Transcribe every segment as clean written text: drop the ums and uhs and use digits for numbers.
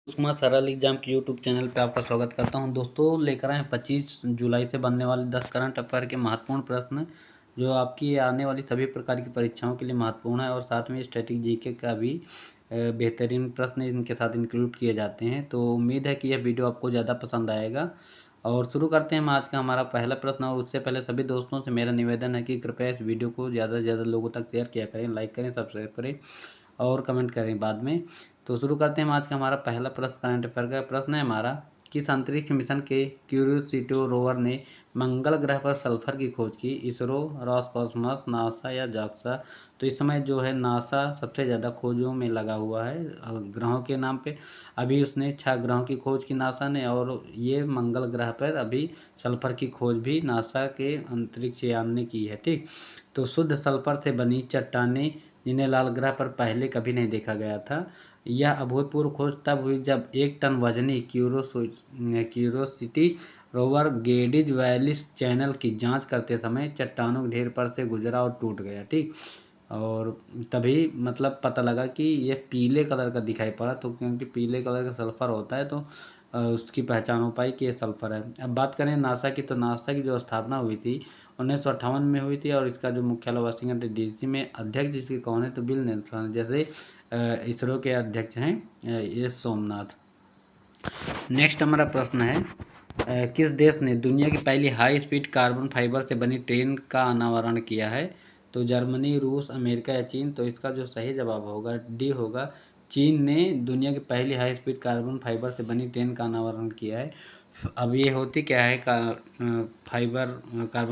कुमार सरल एग्जाम के YouTube channel पे आपका स्वागत करता हूं। दोस्तों लेकर आए 25 जुलाई से बनने वाले 10 करंट अफेयर के महत्वपूर्ण प्रश्न जो आपकी आने वाली सभी प्रकार की परीक्षाओं के लिए महत्वपूर्ण है और साथ में स्टैटिक जीके का भी बेहतरीन प्रश्न इनके साथ इंक्लूड किए जाते हैं। तो उम्मीद है कि यह वीडियो आपको ज़्यादा पसंद आएगा और शुरू करते हैं हम आज का हमारा पहला प्रश्न। और उससे पहले सभी दोस्तों से मेरा निवेदन है कि कृपया इस वीडियो को ज़्यादा से ज़्यादा लोगों तक शेयर किया करें, लाइक करें, सब्सक्राइब करें और कमेंट करें बाद में। तो शुरू करते हैं हम आज का हमारा पहला प्रश्न करंट अफेयर का प्रश्न है हमारा, किस अंतरिक्ष मिशन के क्यूरियोसिटी रोवर ने मंगल ग्रह पर सल्फर की खोज की? इसरो, रॉसकॉस्मोस, नासा या जाक्सा? तो इस समय जो है नासा सबसे ज़्यादा खोजों में लगा हुआ है ग्रहों के नाम पे। अभी उसने 6 ग्रहों की खोज की नासा ने, और ये मंगल ग्रह पर अभी सल्फर की खोज भी नासा के अंतरिक्ष यान ने की है। ठीक, तो शुद्ध सल्फर से बनी चट्टानें जिन्हें लाल ग्रह पर पहले कभी नहीं देखा गया था। यह अभूतपूर्व खोज तब हुई जब 1 टन वजनी क्यूरोसिटी रोवर गेडिज वैलिस चैनल की जांच करते समय चट्टानों के ढेर पर से गुजरा और टूट गया। ठीक, और तभी मतलब पता लगा कि ये पीले कलर का दिखाई पड़ा, तो क्योंकि पीले कलर का सल्फर होता है तो उसकी पहचान हो पाई कि ये सल्फर है। अब बात करें नासा की, तो नासा की जो स्थापना हुई थी 1958 में हुई थी और इसका जो मुख्यालय वाशिंगटन डीसी में। अध्यक्ष जिसके कौन है तो बिल नेल्सन, जैसे इसरो के अध्यक्ष हैं एस सोमनाथ। नेक्स्ट हमारा प्रश्न है, किस देश ने दुनिया की पहली हाई स्पीड कार्बन फाइबर से बनी ट्रेन का अनावरण किया है? तो जर्मनी, रूस, अमेरिका या चीन? तो इसका जो सही जवाब होगा डी होगा, चीन ने दुनिया की पहली हाई स्पीड कार्बन फाइबर से बनी ट्रेन का अनावरण किया है। अब ये होती क्या है कार्बन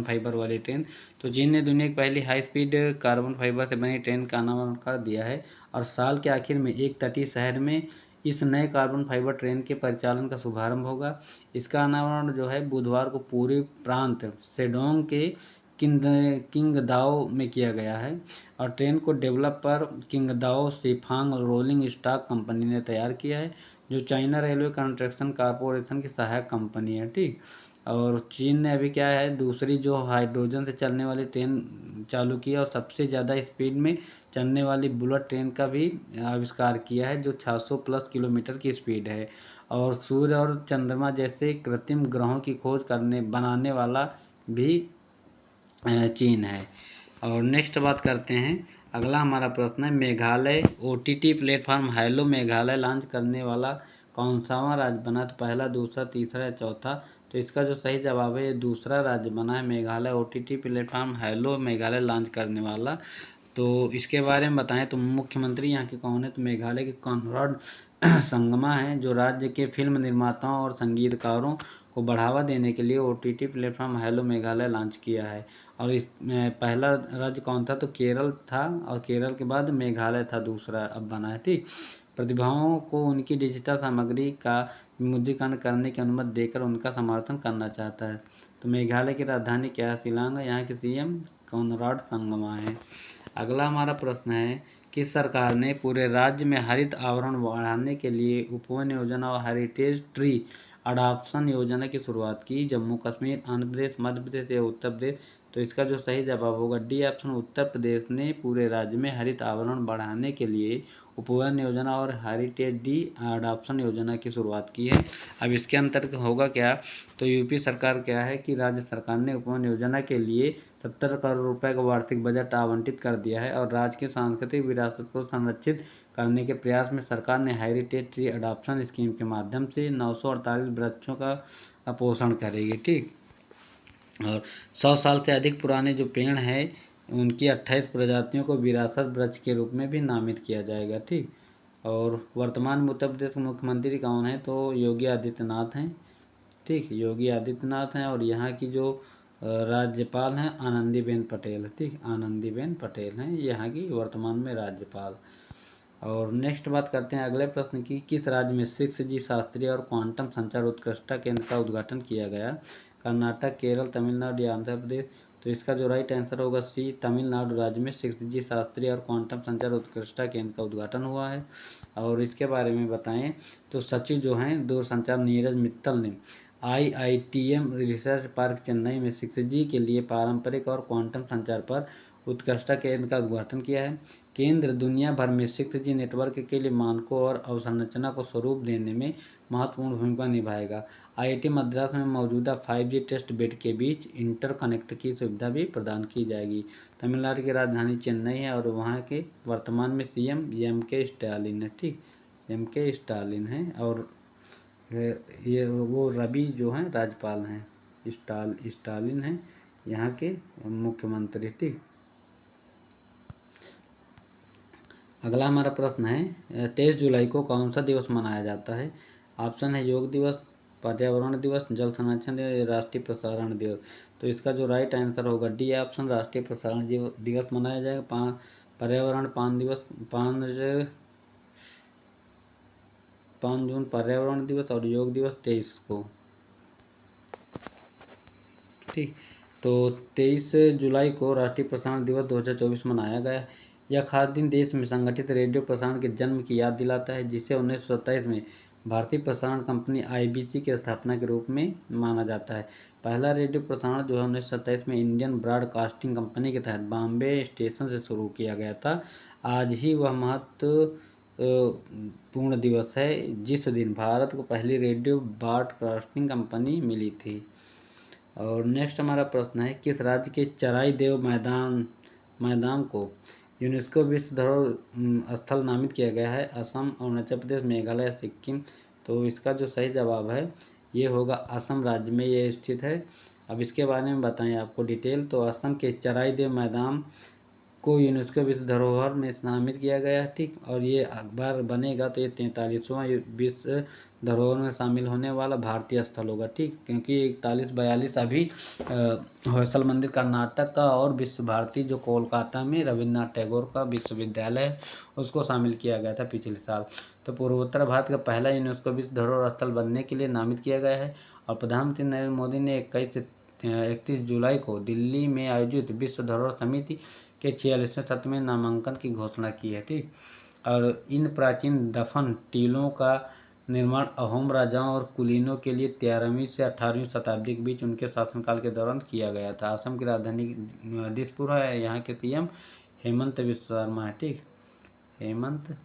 फाइबर वाली ट्रेन? तो चीन ने दुनिया की पहली हाई स्पीड कार्बन फाइबर से बनी ट्रेन का अनावरण कर दिया है और साल के आखिर में एक तटीय शहर में इस नए कार्बन फाइबर ट्रेन के परिचालन का शुभारंभ होगा। इसका अनावरण जो है बुधवार को पूरे प्रांत शेडोंग के किंगदाओ में किया गया है और ट्रेन को developer Qingdao Sifang rolling stock company ने तैयार किया है, जो चाइना रेलवे कंस्ट्रक्शन कॉरपोरेशन की सहायक कंपनी है। ठीक, और चीन ने अभी क्या है दूसरी जो हाइड्रोजन से चलने वाली ट्रेन चालू की है और सबसे ज़्यादा स्पीड में चलने वाली बुलेट ट्रेन का भी आविष्कार किया है, जो 600 प्लस किलोमीटर की स्पीड है। और सूर्य और चंद्रमा जैसे कृत्रिम ग्रहों की खोज बनाने वाला भी चीन है। और नेक्स्ट बात करते हैं, अगला हमारा प्रश्न है, Meghalaya OTT platform hello Meghalaya launch करने वाला कौन सा राज्य बना? तो पहला, दूसरा, तीसरा या चौथा? तो इसका जो सही जवाब है ये दूसरा राज्य बना है, Meghalaya OTT platform hello Meghalaya launch करने वाला। तो इसके बारे में बताएं तो मुख्यमंत्री यहाँ के कौन है? तो मेघालय के कॉनराड संगमा हैं, जो राज्य के फिल्म निर्माताओं और संगीतकारों को बढ़ावा देने के लिए OTT platform hello Meghalaya launch किया है। और इस पहला राज्य कौन था? तो केरल था और केरल के बाद मेघालय था दूसरा अब बना है। ठीक, प्रतिभाओं को उनकी डिजिटल सामग्री का विमुद्रीकरण करने की अनुमति देकर उनका समर्थन करना चाहता है। तो मेघालय की राजधानी क्या है? शिलांग है। यहाँ के सीएम कॉनराड संगमा है। अगला हमारा प्रश्न है, किस सरकार ने पूरे राज्य में हरित आवरण बढ़ाने के लिए उपवन योजना और हेरिटेज ट्री अडॉप्शन योजना की शुरुआत की? जम्मू कश्मीर, आंध्र प्रदेश, मध्य प्रदेश या उत्तर प्रदेश? तो इसका जो सही जवाब होगा डी ऑप्शन, उत्तर प्रदेश ने पूरे राज्य में हरित आवरण बढ़ाने के लिए उपवन योजना और हेरिटेज डी अडॉप्शन योजना की शुरुआत की है। अब इसके अंतर्गत होगा क्या? तो यूपी सरकार क्या है कि राज्य सरकार ने उपवन योजना के लिए 70 करोड़ रुपए का वार्षिक बजट आवंटित कर दिया है और राज्य की सांस्कृतिक विरासत को संरक्षित करने के प्रयास में सरकार ने हेरिटेज ट्री अडॉप्शन स्कीम के माध्यम से 948 वृक्षों का पोषण करेगी। ठीक, और 100 साल से अधिक पुराने जो पेड़ हैं उनकी 28 प्रजातियों को विरासत वृक्ष के रूप में भी नामित किया जाएगा। ठीक, और वर्तमान में उत्तर प्रदेश के मुख्यमंत्री कौन है? तो योगी आदित्यनाथ हैं। ठीक, योगी आदित्यनाथ हैं और यहाँ की जो राज्यपाल हैं आनंदीबेन पटेल। ठीक, आनंदीबेन पटेल हैं यहाँ की वर्तमान में राज्यपाल। और नेक्स्ट बात करते हैं अगले प्रश्न की, किस राज्य में 6G शास्त्रीय और क्वांटम संचार उत्कृष्टता केंद्र का उद्घाटन किया गया? कर्नाटक, केरल, तमिलनाडु या आंध्र प्रदेश? तो इसका जो राइट आंसर होगा सी, तमिलनाडु राज्य में 6G शास्त्रीय और क्वांटम संचार उत्कृष्टता केंद्र का उद्घाटन हुआ है। और इसके बारे में बताएं तो सचिव जो हैं दूरसंचार नीरज मित्तल ने IITM रिसर्च पार्क चेन्नई में 6G के लिए पारंपरिक और क्वांटम संचार पर उत्कृष्टता केंद्र का उद्घाटन किया है। केंद्र दुनिया भर में 6G नेटवर्क के लिए मानकों और अवसंरचना को स्वरूप देने में महत्वपूर्ण भूमिका निभाएगा। IIT मद्रास में मौजूदा 5G टेस्ट बेड के बीच इंटरकनेक्ट की सुविधा भी प्रदान की जाएगी। तमिलनाडु की राजधानी चेन्नई है और वहाँ के वर्तमान में CM MK स्टालिन है। ठीक, MK स्टालिन है और ये वो रवि जो हैं राज्यपाल हैं, स्टालिन हैं यहाँ के मुख्यमंत्री। ठीक, अगला हमारा प्रश्न है 23 जुलाई को कौन सा दिवस मनाया जाता है। ऑप्शन है योग दिवस, पर्यावरण दिवस, जल संरक्षण दिवस, राष्ट्रीय प्रसारण दिवस। तो इसका जो राइट आंसर होगा डी ऑप्शन, राष्ट्रीय प्रसारण दिवस मनाया जाएगा। पर्यावरण 5 जून पर्यावरण दिवस और योग दिवस 23 को। ठीक, तो 23 जुलाई को राष्ट्रीय प्रसारण दिवस 2024 मनाया गया। यह खास दिन देश में संगठित रेडियो प्रसारण के जन्म की याद दिलाता है, जिसे 1927 में भारतीय प्रसारण कंपनी IBC की स्थापना के रूप में माना जाता है। पहला रेडियो प्रसारण जो है 1927 में इंडियन ब्रॉडकास्टिंग कंपनी के तहत बॉम्बे स्टेशन से शुरू किया गया था। आज ही वह महत्वपूर्ण दिवस है जिस दिन भारत को पहली रेडियो ब्रॉडकास्टिंग कंपनी मिली थी। और नेक्स्ट हमारा प्रश्न है किस राज्य के चराई देव मैदान को यूनेस्को विश्व धरोहर स्थल नामित किया गया है। असम, अरुणाचल प्रदेश, मेघालय, सिक्किम। तो इसका जो सही जवाब है ये होगा असम राज्य में ये स्थित है। अब इसके बारे में बताएं आपको डिटेल। तो असम के चराई देव मैदान को यूनेस्को विश्व धरोहर में नामित किया गया है। ठीक, और ये अखबार बनेगा तो ये 43वां विश्व धरोहर में शामिल होने वाला भारतीय स्थल होगा। ठीक, क्योंकि 41-42 अभी होयसल मंदिर कर्नाटक का और विश्व भारती जो कोलकाता में रविन्द्रनाथ टैगोर का विश्वविद्यालय है उसको शामिल किया गया था पिछले साल। तो पूर्वोत्तर भारत का पहला यूनेस्को विश्व धरोहर स्थल बनने के लिए नामित किया गया है। और प्रधानमंत्री नरेंद्र मोदी ने 31 जुलाई को दिल्ली में आयोजित विश्व धरोहर समिति के 46वें सत्र में नामांकन की घोषणा की है। ठीक, और इन प्राचीन दफन टीलों का निर्माण अहोम राजाओं और कुलीनों के लिए 13वीं से 18वीं शताब्दी के बीच उनके शासनकाल के दौरान किया गया था। असम की राजधानी दिसपुर है। यहाँ के CM हेमंत विश्व शर्मा है। ठीक, हेमंत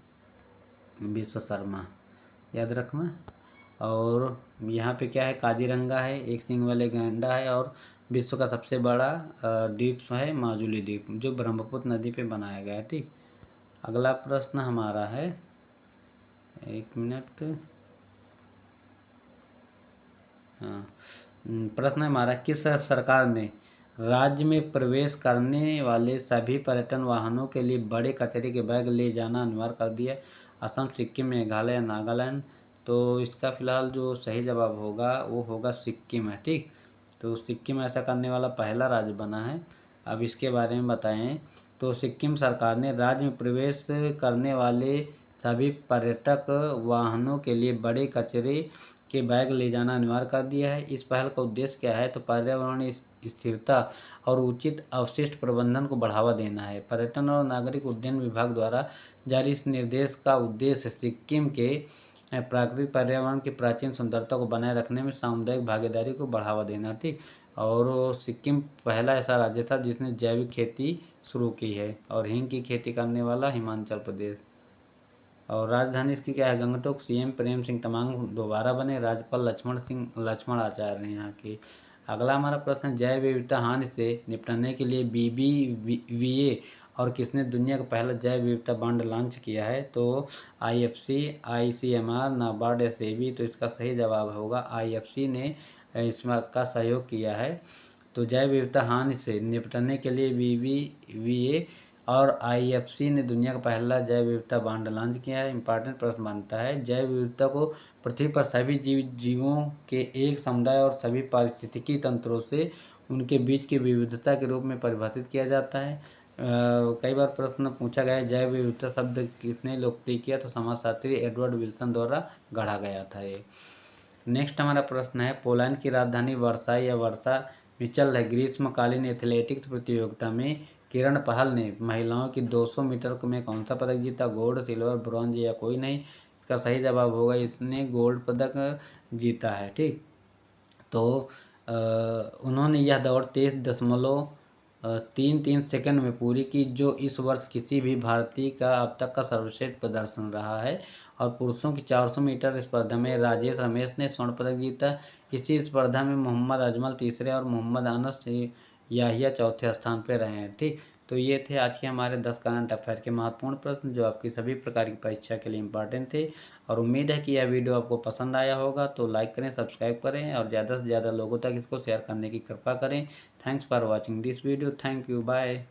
विश्व शर्मा याद रखना। और यहाँ पे क्या है काजीरंगा है, एक सिंग वाले गैंडा है और विश्व का सबसे बड़ा द्वीप है माजुली द्वीप जो ब्रह्मपुत्र नदी पे बनाया गया है। ठीक, अगला प्रश्न हमारा है, एक मिनट, हाँ, प्रश्न हमारा किस सरकार ने राज्य में प्रवेश करने वाले सभी पर्यटन वाहनों के लिए बड़े कचरे के बैग ले जाना अनिवार्य कर दिया। असम, सिक्किम, मेघालय, नागालैंड। तो इसका फिलहाल जो सही जवाब होगा वो होगा सिक्किम है। ठीक, तो सिक्किम ऐसा करने वाला पहला राज्य बना है। अब इसके बारे में बताएं। तो सिक्किम सरकार ने राज्य में प्रवेश करने वाले सभी पर्यटक वाहनों के लिए बड़े कचरे के बैग ले जाना अनिवार्य कर दिया है। इस पहल का उद्देश्य क्या है। तो पर्यावरणीय स्थिरता और उचित अवशिष्ट प्रबंधन को बढ़ावा देना है। पर्यटन और नागरिक उड्डयन विभाग द्वारा जारी इस निर्देश का उद्देश्य सिक्किम के प्राकृतिक पर्यावरण की प्राचीन सुंदरता को बनाए रखने में सामुदायिक भागीदारी को बढ़ावा देना। ठीक, और सिक्किम पहला ऐसा राज्य था जिसने जैविक खेती शुरू की है और हींग की खेती करने वाला हिमाचल प्रदेश। और राजधानी इसकी क्या है गंगटोक। CM प्रेम सिंह तमांग दोबारा बने। राज्यपाल लक्ष्मण आचार्य हैं यहाँ के। अगला हमारा प्रश्न जैव विविधता हानि से निपटने के लिए BBVA और किसने दुनिया का पहला जैव विविधता बॉन्ड लॉन्च किया है। तो IFC, ICMR, नाबार्ड, SAB। तो इसका सही जवाब होगा IFC ने इसका सहयोग किया है। तो जैव विविधता हानि से निपटने के लिए BBVA और IFC ने दुनिया का पहला जैव विविधता बॉन्ड लॉन्च किया है। इंपॉर्टेंट प्रश्न बनता है जैव विविधता को पृथ्वी पर सभी जीवों के एक समुदाय और सभी पारिस्थितिकी तंत्रों से उनके बीच की विविधता के रूप में परिभाषित किया जाता है। कई बार प्रश्न पूछा गया है जैव विविधता शब्द किसने लोकप्रिय किया। तो समाजशास्त्री एडवर्ड विल्सन द्वारा गढ़ा गया था ये। नेक्स्ट हमारा प्रश्न है पोलैंड की राजधानी वर्साई या वर्षा में चल रहे ग्रीष्मकालीन एथलेटिक्स प्रतियोगिता में किरण पहल ने महिलाओं की 200 मीटर में कौन सा पदक जीता। गोल्ड, सिल्वर, ब्रॉन्ज या कोई नहीं। इसका सही जवाब होगा इसने गोल्ड पदक जीता है। ठीक, तो उन्होंने यह दौड़ 23.9 3 सेकंड में पूरी की, जो इस वर्ष किसी भी भारतीय का अब तक का सर्वश्रेष्ठ प्रदर्शन रहा है। और पुरुषों की 400 मीटर स्पर्धा में राजेश रमेश ने स्वर्ण पदक जीता। इसी स्पर्धा में मोहम्मद अजमल तीसरे और मोहम्मद अनस याहिया चौथे स्थान पर रहे हैं। ठीक, तो ये थे आज के हमारे 10 करंट अफेयर के महत्वपूर्ण प्रश्न, जो आपकी सभी प्रकार की परीक्षा के लिए इंपॉर्टेंट थे। और उम्मीद है कि यह वीडियो आपको पसंद आया होगा, तो लाइक करें, सब्सक्राइब करें और ज़्यादा से ज़्यादा लोगों तक इसको शेयर करने की कृपा करें। Thanks for watching this video. Thank you, bye.